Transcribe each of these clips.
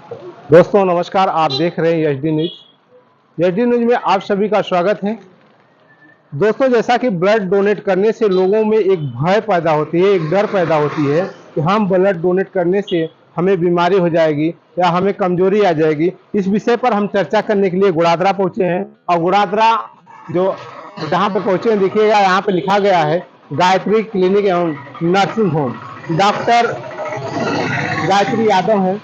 दोस्तों नमस्कार, आप देख रहे हैं एचडी न्यूज। एचडी न्यूज में आप सभी का स्वागत है। दोस्तों, जैसा कि ब्लड डोनेट करने से लोगों में एक भय पैदा होती है, एक डर पैदा होती है कि हम ब्लड डोनेट करने से हमें बीमारी हो जाएगी या हमें कमजोरी आ जाएगी। इस विषय पर हम चर्चा करने के लिए गुड़ादरा पहुंचे हैं। और गुड़ादरा जो जहां पे पहुंचे हैं, देखिएगा यहाँ पे लिखा गया है गायत्री क्लिनिक एवं nursing home. Doctor Gayatri Yadav है,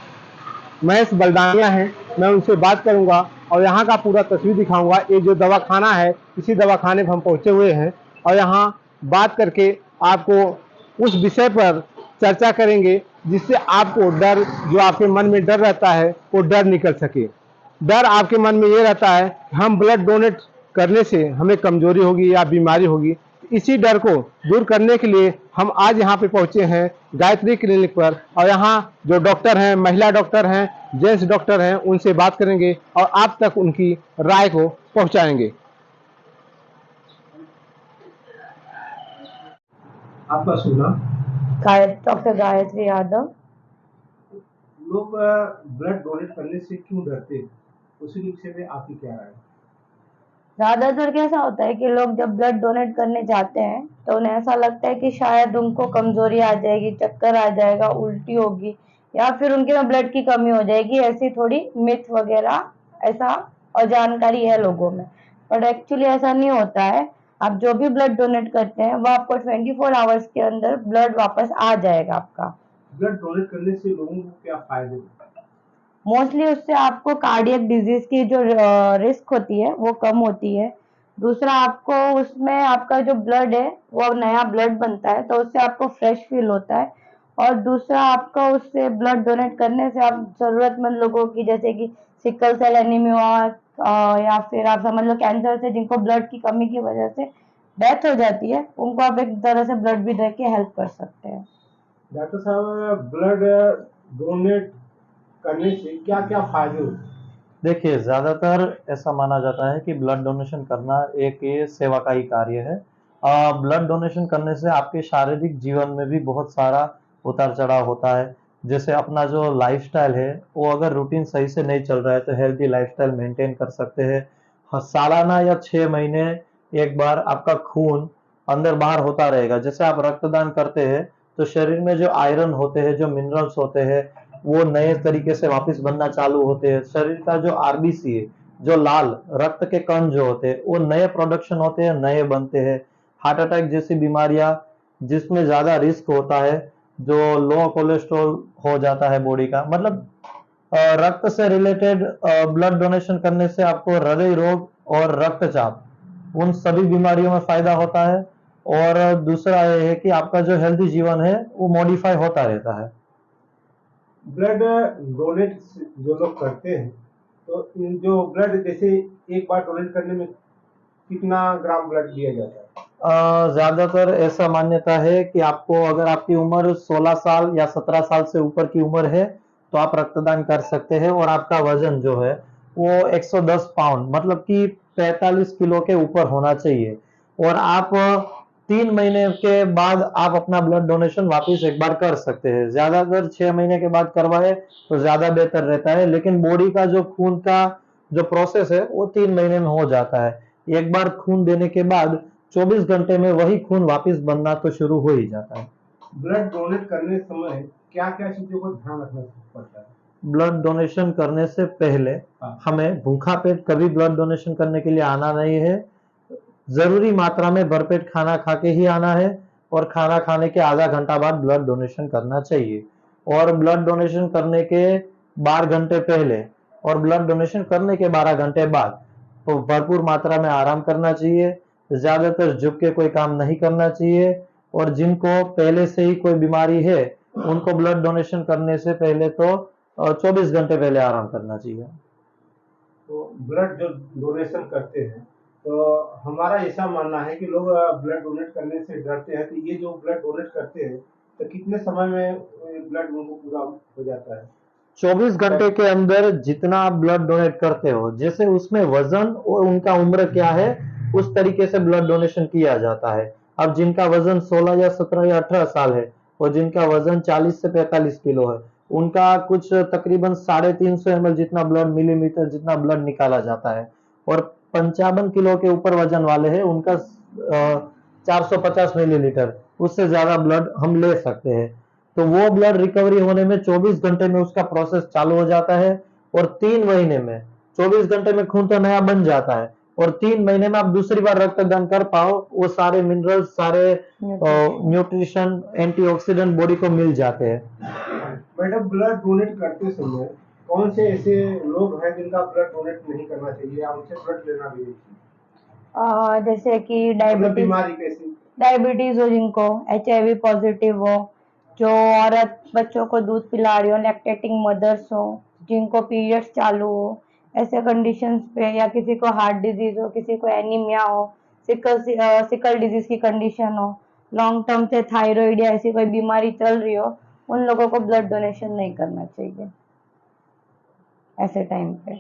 महेश बलदानिया हैं। मैं उनसे बात करूंगा और यहाँ का पूरा तस्वीर दिखाऊंगा। ये जो दवाखाना है, इसी दवाखाने पर हम पहुंचे हुए हैं और यहाँ बात करके आपको उस विषय पर चर्चा करेंगे जिससे आपको डर, जो आपके मन में डर रहता है, वो डर निकल सके। डर आपके मन में ये रहता है कि हम ब्लड डोनेट करने से हमें कमजोरी होगी या बीमारी होगी। इसी डर को दूर करने के लिए हम आज यहाँ पे पहुंचे हैं गायत्री क्लिनिक पर। और यहाँ जो डॉक्टर हैं, महिला डॉक्टर हैं, जेंट्स डॉक्टर हैं, उनसे बात करेंगे और आप तक उनकी राय को पहुंचाएंगे। आपका सुना? डॉक्टर गायत्री यादव। लोग ब्लड डोनेट करने से क्यों डरते हैं, उसी विषय में आपकी क्या राय है? ज्यादातर कैसा होता है कि लोग जब ब्लड डोनेट करने जाते हैं तो उन्हें ऐसा लगता है कि शायद उनको कमजोरी आ जाएगी, चक्कर आ जाएगा, उल्टी होगी या फिर उनके में ब्लड की कमी हो जाएगी। ऐसी थोड़ी मिथ वगैरह ऐसा अजानकारी है लोगों में, बट एक्चुअली ऐसा नहीं होता है। आप जो भी ब्लड डोनेट करते हैं वो आपको 24 आवर्स के अंदर ब्लड वापस आ जाएगा आपका। ब्लड डोनेट करने से लोगों को क्या फायदे होते हैं? मोस्टली उससे आपको कार्डियक डिजीज की जो रिस्क होती है वो कम होती है। दूसरा, आपको उसमें आपका जो ब्लड है वो नया ब्लड बनता है तो उससे आपको फ्रेश फील होता है। और दूसरा, आपका उससे ब्लड डोनेट करने से आप जरूरतमंद लोगों की, जैसे कि सिकल सेल एनीमिया या फिर आप समझ लो कैंसर से, जिनको ब्लड की कमी की वजह से डेथ हो जाती है, उनको आप एक तरह से ब्लड भी दे के हेल्प कर सकते हैं। डॉक्टर साहब, ब्लड डोनेट करने से क्या क्या फायदे होते हैं? देखिए, ज़्यादातर ऐसा माना जाता है कि ब्लड डोनेशन करना एक ये सेवा का ही कार्य है। ब्लड डोनेशन करने से आपके शारीरिक जीवन में भी बहुत सारा उतार चढ़ाव होता है। जैसे अपना जो लाइफस्टाइल है, वो अगर रूटीन सही से नहीं चल रहा है तो हेल्दी लाइफस्टाइल मेंटेन कर सकते हैं। सालाना या 6 महीने एक बार आपका खून अंदर बाहर होता रहेगा। जैसे आप रक्तदान करते हैं तो शरीर में जो आयरन होते हैं, जो मिनरल्स होते हैं, वो नए तरीके से वापस बनना चालू होते हैं। शरीर का जो आरबीसी है, जो लाल रक्त के कण जो होते हैं, वो नए प्रोडक्शन होते हैं, नए बनते हैं। हार्ट अटैक जैसी बीमारियां जिसमें ज्यादा रिस्क होता है, जो लो कोलेस्ट्रॉल हो जाता है बॉडी का, मतलब रक्त से रिलेटेड ब्लड डोनेशन करने से आपको हृदय रोग और रक्तचाप, उन सभी बीमारियों में फायदा होता है। और दूसरा ये है कि आपका जो हेल्दी जीवन है वो मॉडिफाई होता रहता है। ब्लड डोनेट जो लोग करते हैं, तो इन जो ब्लड, जैसे एक बार डोनेट करने में कितना ग्राम ब्लड दिया जाता है? ज्यादातर ऐसा मान्यता है कि आपको, अगर आपकी उम्र 16 साल या 17 साल से ऊपर की उम्र है तो आप रक्तदान कर सकते हैं। और आपका वजन जो है वो 110 पाउंड, मतलब कि 45 किलो के ऊपर होना चाहिए। और आप 3 महीने के बाद आप अपना ब्लड डोनेशन वापस एक बार कर सकते हैं। ज्यादातर 6 महीने के बाद करवाए तो ज्यादा बेहतर रहता है, लेकिन बॉडी का जो खून का जो प्रोसेस है वो 3 महीने में हो जाता है। एक बार खून देने के बाद 24 घंटे में वही खून वापस बनना तो शुरू हो ही जाता है। ब्लड डोनेट करने समय क्या क्या चीजों को ध्यान रखना पड़ता है? ब्लड डोनेशन करने से पहले हमें भूखा पेट कभी ब्लड डोनेशन करने के लिए आना नहीं है। जरूरी मात्रा में भरपेट खाना खा के ही आना है और खाना खाने के आधा घंटा बाद ब्लड डोनेशन करना चाहिए। और ब्लड डोनेशन करने के 12 घंटे पहले और ब्लड डोनेशन करने के 12 घंटे बाद तो भरपूर मात्रा में आराम करना चाहिए। ज्यादातर झुक के कोई काम नहीं करना चाहिए। और जिनको पहले से ही कोई बीमारी है उनको ब्लड डोनेशन करने से पहले तो 24 घंटे पहले आराम करना चाहिए। तो ब्लड जो डोनेशन करते हैं, तो हमारा ऐसा मानना है कि लोग ब्लड डोनेट करने से डरते हैं। तो ये जो ब्लड डोनेट करते हैं, तो कितने समय में ब्लड उनको पूरा हो जाता है? 24 घंटे के अंदर जितना आप ब्लड डोनेट करते हो, जैसे उसमें वजन और उनका उम्र क्या है उस तरीके से ब्लड डोनेशन किया जाता है। अब जिनका वजन 16 या 17 या 18 साल है और जिनका वजन 40 से 45 किलो है, उनका कुछ तकरीबन 350 ml जितना ब्लड, मिलीमीटर जितना ब्लड निकाला जाता है, और 55 किलो के ऊपर वजन वाले हैं उनका 450 मिलीलीटर, उससे ज्यादा ब्लड हम ले सकते हैं। तो वो ब्लड रिकवरी होने में 24 घंटे में उसका प्रोसेस चालू हो जाता है, और 3 महीने में, 24 घंटे में खून तो नया बन जाता है, और 3 महीने में आप दूसरी बार रक्तदान कर पाओ, वो सारे मिनरल्स, सारे न्यूट्रिशन, एंटीऑक्सीडेंट बॉडी को मिल जाते हैं। मैडम, ब्लड डोनेट करते समय कौन से ऐसे लोग हैं जिनका ब्लड डोनेट नहीं करना चाहिए या उनसे ब्लड लेना भी नहीं चाहिए? जैसे कि मतलब डायबिटीज बीमारी कैसी? डायबिटीज हो, जिनको HIV पॉजिटिव हो, जो औरत बच्चों को दूध पिला रही हो, लैक्टेटिंग मदर्स हो, जिनको पीरियड्स चालू हो, ऐसे कंडीशंस पे, या किसी को हार्ट डिजीज हो, किसी को एनीमिया हो, सिकल डिजीज की कंडीशन हो, लॉन्ग टर्म से थायराइड या ऐसी कोई बीमारी चल रही हो, उन लोगों को ब्लड डोनेशन नहीं करना चाहिए ऐसे टाइम पे।